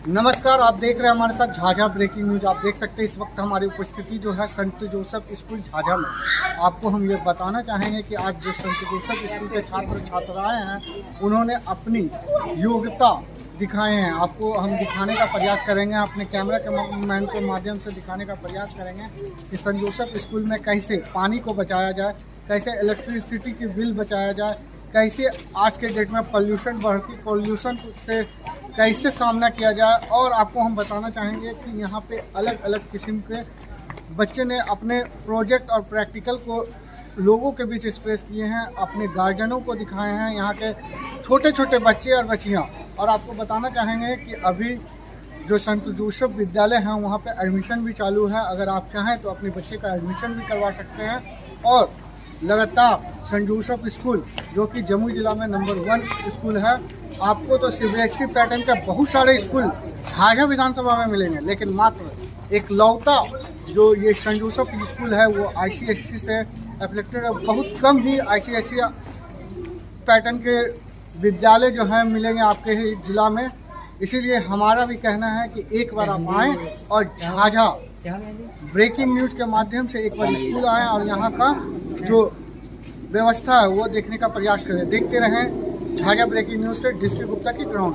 नमस्कार, आप देख रहे हैं हमारे साथ झाझा ब्रेकिंग न्यूज। आप देख सकते हैं इस वक्त हमारी उपस्थिति जो है संत जोसेफ स्कूल झाझा में। आपको हम ये बताना चाहेंगे कि आज जो संत जोसेफ स्कूल के छात्र छात्राएं हैं उन्होंने अपनी योग्यता दिखाए हैं। आपको हम दिखाने का प्रयास करेंगे, अपने कैमरा के मैन के माध्यम से दिखाने का प्रयास करेंगे कि संत जोसेफ स्कूल में कैसे पानी को बचाया जाए, कैसे इलेक्ट्रिसिटी की बिल बचाया जाए, कैसे आज के डेट में पॉल्यूशन से कैसे सामना किया जाए। और आपको हम बताना चाहेंगे कि यहाँ पे अलग अलग किस्म के बच्चे ने अपने प्रोजेक्ट और प्रैक्टिकल को लोगों के बीच एक्सप्रेस किए हैं, अपने गार्जियनों को दिखाए हैं, यहाँ के छोटे छोटे बच्चे और बच्चियाँ। और आपको बताना चाहेंगे कि अभी जो संत जोसेफ विद्यालय है वहाँ पे एडमिशन भी चालू है। अगर आप चाहें तो अपने बच्चे का एडमिशन भी करवा सकते हैं। और लगातार संत जोसेफ स्कूल जो कि जमुई जिला में नंबर 1 स्कूल है। आपको तो सीबीएसई पैटर्न के बहुत सारे स्कूल झाझा विधानसभा में मिलेंगे, लेकिन मात्र एक लौता जो ये संत जोसेफ स्कूल है वो आईसीएसई से एफिलेटेड है। बहुत कम ही आईसीएसई पैटर्न के विद्यालय जो है मिलेंगे आपके ही जिला में। इसीलिए हमारा भी कहना है कि एक बार आप आएँ और झाझा ब्रेकिंग न्यूज़ के माध्यम से एक बार स्कूल आएँ और यहाँ का जो व्यवस्था है वो देखने का प्रयास करें। देखते रहें झाझा ब्रेकिंग न्यूज़ से डिस्ट्रिक्ट गुप्ता की ground.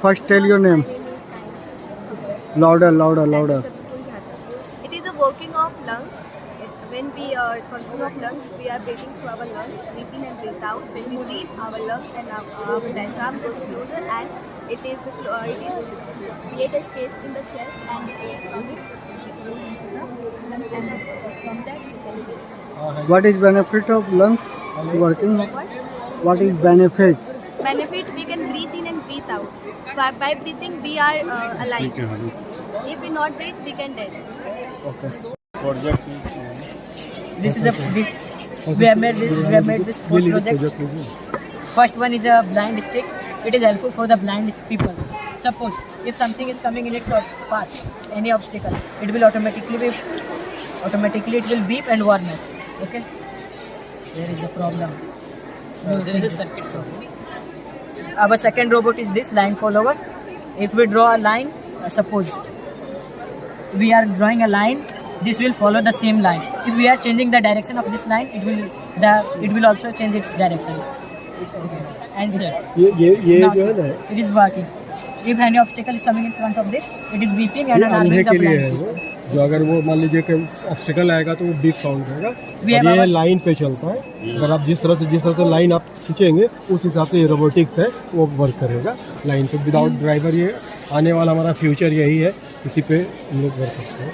First tell your name. Louder. It is a working of lungs. When we are working of lungs, we are breathing through our lungs, breathe in and breathe out. When we breathe, our lungs and our diaphragm goes closer, and it is create a space in the chest and air from it. And from that we can breathe. What is benefit of lungs working? What is benefit? Benefit, we can breathe in and breathe out. By breathing, we are alive. If we not breathe, we can dead. Okay. We have made this 4 projects. First one is a blind stick. It is helpful for the blind people. Suppose if something is coming in its path, any obstacle, it will automatically it will beep and warn us. Okay. There is a problem. There is a circuit problem. Our second robot is this line follower. If we draw a line, suppose we are drawing a line, this will follow the same line. If we are changing the direction of this line, it will also change its direction. Answer. Now, it is working. If any obstacle is coming in front of this, it is beeping and alarming the blind. जो अगर वो मान लीजिए कि obstacle आएगा तो वो beep sound रहेगा। और ये लाइन पे चलता है। अगर आप जिस तरह से लाइन आप खींचेंगे उस हिसाब से ये रोबोटिक्स है वो वर्क करेगा लाइन पे। विदाउट ड्राइवर ये आने वाला हमारा फ्यूचर यही है, इसी पे हम लोग वर्क करते हैं।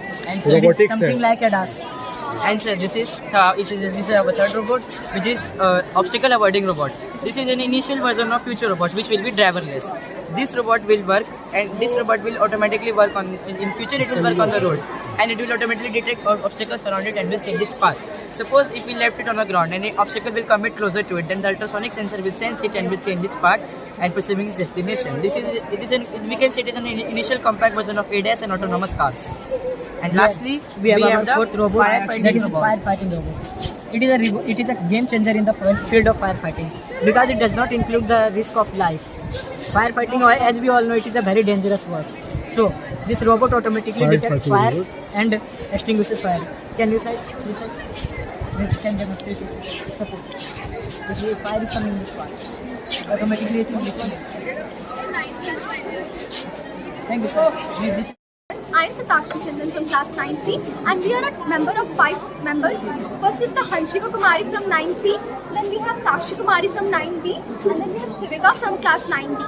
रोबोटिक्स है। Like a DAS. And sir, this is our third robot, which is obstacle avoiding robot. This is an initial version of future robot, which will be driverless. This robot will work, and this robot will automatically work on. In future, it will work on the roads, and it will automatically detect obstacles around it and will change its path. Suppose if we left it on the ground and an obstacle will come closer to it, then the ultrasonic sensor will sense it and will change its path and perceiving its destination. We can say it is an initial compact version of ADAS and autonomous cars. And lastly, we have the fourth robot, that is firefighting robot. It is a game changer in the field of firefighting because it does not include the risk of life. Firefighting, as we all know, it is a very dangerous work. So this robot automatically detects fire and extinguishes fire. Can you say this side? Can demonstrate it. Suppose this fire is coming in this part. Automatically it will extinguish. Thank you, sir. I am Satakshi Chandan from class 9C, and we are a member of 5 members. First is the Hanshika Kumari from 9C, then we have Sakshi Kumari from 9B, and then we have Shivika from class 9B.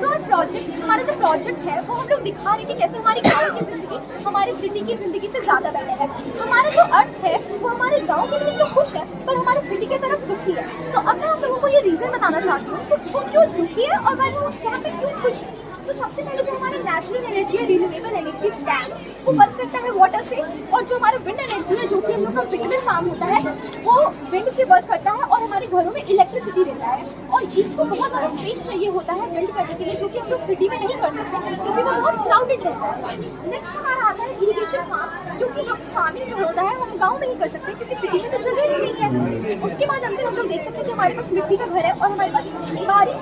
So our project, हमारा जो project है वो हम लोग दिखा रहे हैं कि कैसे हमारी गाँव की ज़िंदगी हमारी सिटी की ज़िंदगी से ज़्यादा बेहतर है। हमारा जो अर्थ है वो हमारे गाँव के लिए तो खुश है, पर हमारे सिटी की तरफ दुखी है। तो अब मैं आप लोगों को ये रीज़न बताना चाहती हूँ कि वो क्यों दुखी है और वो यहाँ पे क्यों खुश है। तो सबसे पहले जो हमारा नेचुरल एनर्जी है, रिन्यूएबल एनर्जी डैम, वो वर्क करता है वाटर से। और जो हमारा विंड एनर्जी है, जो कि हम लोग का विंडमिल फार्म होता है, वो विंड से वर्क करता है और हमारे घरों में इलेक्ट्रिसिटी देता है। और इसको बहुत ज़्यादा स्पेस चाहिए होता है बिल्ड करने के लिए, जो कि हम लोग सिटी में नहीं कर सकते क्योंकि वो बहुत क्राउडेड रहता है। नेक्स्ट हमारा आता है इरिगेशन फार्म, जो कि हम फार्मिंग जो होता है वो हम गाँव में ही कर सकते हैं क्योंकि सिटी में तो जगह ही नहीं है। उसके बाद अंदर हम लोग देख सकते हैं कि हमारे पास मिट्टी का घर है और हमारे पास दीवारी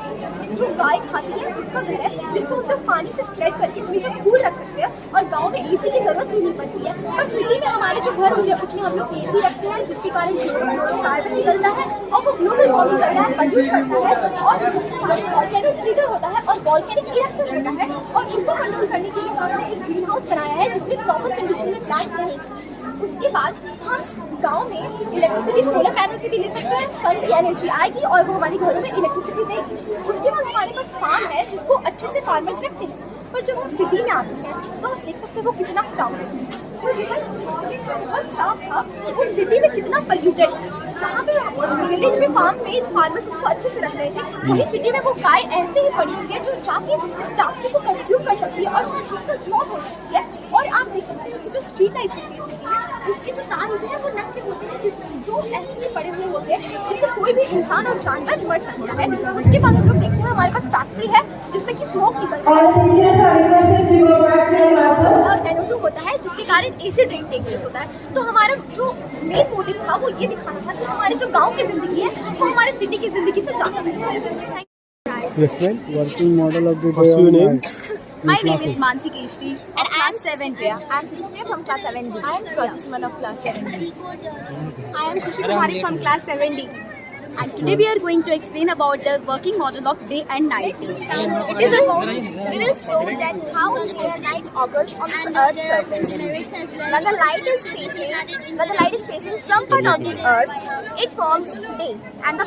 जो गाय खाती है उसका घर है, जिसको लोग पानी से स्प्रेड करके हमेशा कूल रख सकते हैं और गांव में एसी की जरूरत भी नहीं पड़ती है। पर सिटी में हमारे जो घर होते हैं उसमें हम लोग एसी रखते हैं, जिसके कारण कार्बन निकलता है और वो ग्लोबल वार्मिंग करता है, पॉल्यूट करता है और वॉल्केनिक ट्रिगर होता है और वॉल्केनिक इरप्शन होता है। और इसको कंट्रोल करने के लिए हमने एक ग्रीन हाउस बनाया है जिसमें प्रॉपर कंडीशन में प्लांट्स रहेंगे। उसके बाद हम गांव में इलेक्ट्रिसिटी सोलर पैनल से भी ले सकते हैं, सन की एनर्जी आएगी और वो हमारे घरों में इलेक्ट्रिसिटी देगी। उसके बाद हमारे पास फार्म है जिसको अच्छे से फार्मर्स रखते हैं। पर जब हम सिटी में आते हैं तो आप देख सकते हैं वो कितना क्राउडेड है, जो रिवर बहुत साफ था वो सिटी में कितना पोल्यूटेड है। जहाँ पे विलेज में फार्म में फार्मर्स उसको अच्छे से रख रहे थे, वही सिटी में वो गाय ऐसे ही पड़ी हुई है जो जाके इस प्लास्टिक को कंज्यूम कर सकती है और शायद उसका मौत हो सकती है। और आप देख सकते हैं कि जो स्ट्रीट लाइट्स होती है सिटी में, उसके जो तार होते हैं वो नंगे होते हैं जो ऐसे ही पड़े हुए होते हैं जिससे कोई भी इंसान और जानवर मर सकता है। उसके बाद हम लोग देखते हैं हमारे पास फैक्ट्री है जिससे कि स्मोक निकलता है और NO2 होता है जिसके कारण एसिड रेन टेक प्लेस होता है। तो हमारा जो मेन मोटिव था वो ये दिखाना था कि हमारे जो गांव की जिंदगी है वो हमारे सिटी की जिंदगी से ज्यादा बेहतर है। Explain. Working model of the What's your name? My name is Mansi Keshri and I am 7D. I am Sushmita from class 7D. I am Swati Suman of class 7D. I am Khushi Kumari from class 7D. And today we are going to explain about the working model of day and night. We will show that how day and night occurs on the Earth's surface. When the light is facing some part of the Earth, it forms day, and the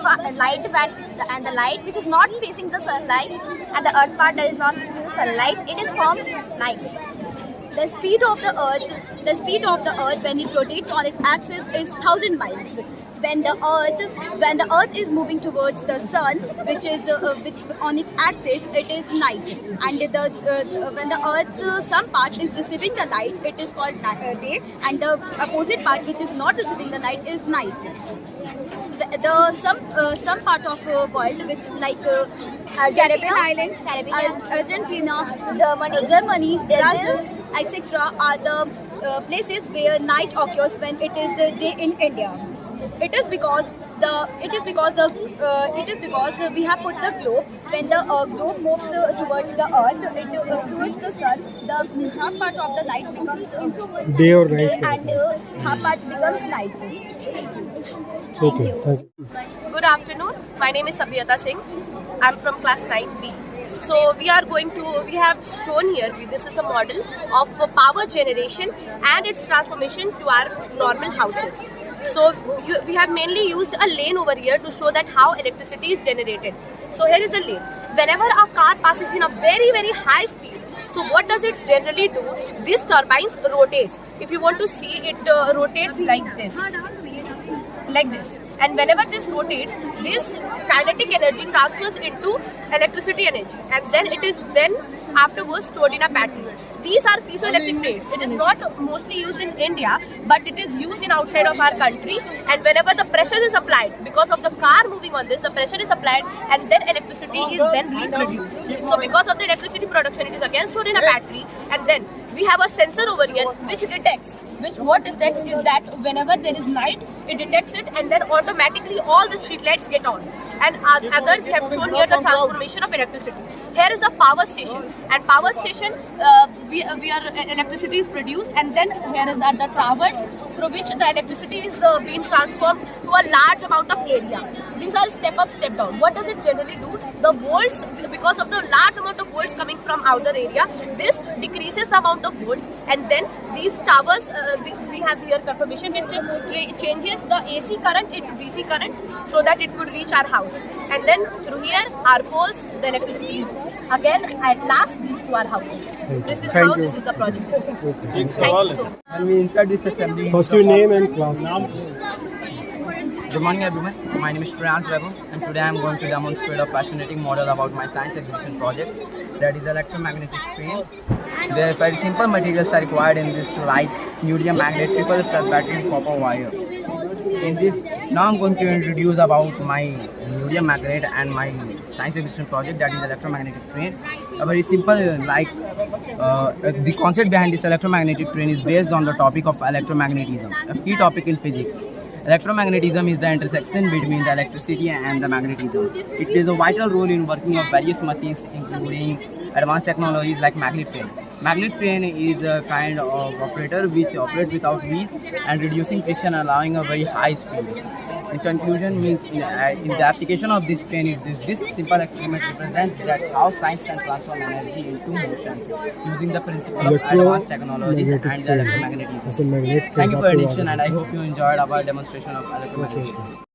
light which is not facing the sunlight, and the Earth part that is not facing the sunlight, it is formed night. The speed of the Earth when it rotates on its axis is 1000 miles. When the Earth is moving towards the sun, which on its axis, it is night. And when the Earth's some part is receiving the light, it is called day, and the opposite part, which is not receiving the light, is night. Some part of world, which like Caribbean Island, Argentina, Germany, Brazil, etc., are the places where night occurs when it is day in India. It is because we have put the globe. When the globe moves towards the earth, towards the sun, the half part of the light becomes Day or night? and half part becomes night. Thank you. Okay, thank you. Good afternoon. My name is Sabhyata Singh. I'm from class 9B. So we have shown here, this is a model of power generation and its transformation to our normal houses. So we have mainly used a lane over here to show that how electricity is generated. So here is a lane. Whenever a car passes in a very, very high speed, so what does it generally do? This turbines rotates. If you want to see, it rotates like this. And whenever this rotates, this kinetic energy transfers into electricity energy, and then it is afterwards stored in a battery. These are piezoelectric plates. It is not mostly used in India, but it is used in outside of our country. And whenever the pressure is applied, because of the car moving on this, the pressure is applied, and then electricity is then reproduced. So because of the electricity production, it is again stored in a battery, and then we have a sensor over here which detects. What detects is that whenever there is night, it detects it, and then automatically all the street lights get on. And other we have shown here the transformation of electricity. Here is a power station, and power station electricity is produced, and then here is the towers through which the electricity is being transformed to a large amount of area. These are step up, step down. What does it generally do? The volts, because of the large amount of volts coming from outer area, this decreases the amount of volt, and then these towers, we have here confirmation which changes the AC current into DC current so that it could reach our house. And then through here, our poles, the electricity is again at last reached to our houses. This is how this is the project. Thank you so much. And we insert this assembly. First your name and class. Good morning everyone, my name is Shreyans Vaibhav, and today I am going to demonstrate a fascinating model about my science exhibition project, that is electromagnetic train. There are very simple materials are required in this, light, neodymium magnet, triple plus battery and copper wire. In this, now I am going to introduce about my neodymium magnet and my science exhibition project, that is electromagnetic train. A very simple, the concept behind this electromagnetic train is based on the topic of electromagnetism, a key topic in physics. Electromagnetism is the intersection between the electricity and the magnetism. It plays a vital role in working of various machines, including advanced technologies like magnet train. Magnet train is a kind of operator which operates without wheels and reducing friction, allowing a very high speed. In conclusion, means in the application of this train, this simple experiment represents that how science can transform energy into motion using the principle of advanced technologies and the electromagnetism. जैसे magnet Thank you for your attention, and I hope you enjoyed our demonstration of electromagnetism.